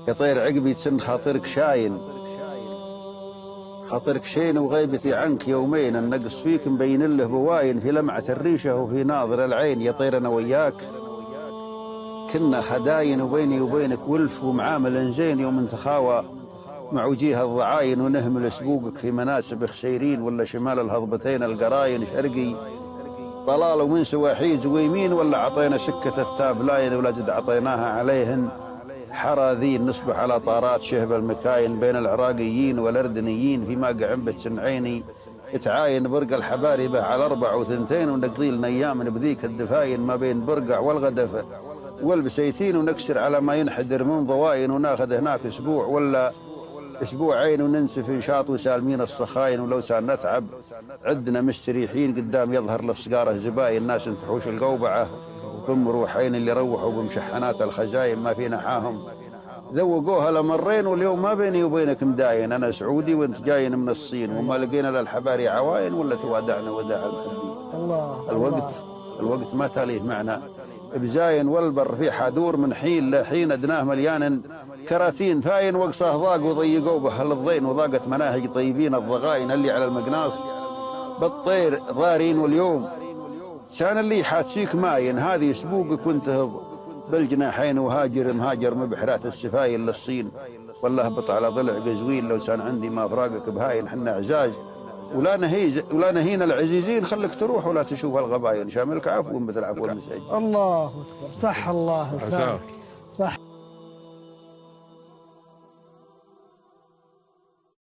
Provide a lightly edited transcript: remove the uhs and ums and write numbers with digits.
يا طير عقبي تسن خاطرك شاين، خاطرك شين وغيبتي عنك يومين، النقص فيك مبين له بواين، في لمعة الريشة وفي ناظر العين. يا طير أنا وياك كنا خداين، وبيني وبينك ولف ومعامل زين، يوم نتخاوى مع وجيه الضعاين، ونهمل سبوقك في مناسب خسيرين، ولا شمال الهضبتين القراين شرقي طلال ومن سواحيز ويمين، ولا عطينا سكة التاب لاين، ولا جد عطيناها عليهن حراذين، نصبح على طارات شهب المكاين، بين العراقيين والأردنيين في ماقع عنبة سنعيني، يتعاين برق الحباربة على 4 و2، ونقضي لنا أيام بذيك الدفاين، ما بين برقع والغدفة والبسيتين، ونكسر على ما ينحدر من ضواين، وناخذ هناك أسبوع ولا أسبوعين، وننسف نشاط وسالمين الصخاين، ولو سان نتعب عدنا مستريحين، قدام يظهر للصقارة زباين، الناس تحوش القوبعة ثم روحين، اللي روحوا بمشحنات الخزاين ما في نحاهم ذوقوها لمرين، واليوم ما بيني وبينك مداين، أنا سعودي وانت جاين من الصين، وما لقينا للحباري عواين، ولا توادعنا وداع المحبين. الوقت ما تاليه معنا بزاين، والبر في حادور من حين لحين، أدناه مليان كراتين فاين، وقصه ضاق وضيقوا به الضين، وضاقت مناهج طيبين الضغاين، اللي على المقناص بالطير ضارين، واليوم كان اللي حاسيك ماين، هذه سبوقك وانتهض بالجناحين، وهاجر مهاجر مبحرات السفاين للصين، والله اهبط على ضلع قزوين، لو كان عندي ما فراقك بهاين، حنا عزاز ولا نهينا العزيزين، خلك تروح ولا تشوف الغباين، شاملك عفو مثل عفو المساجين. الله أكبر، صح الله لسانك.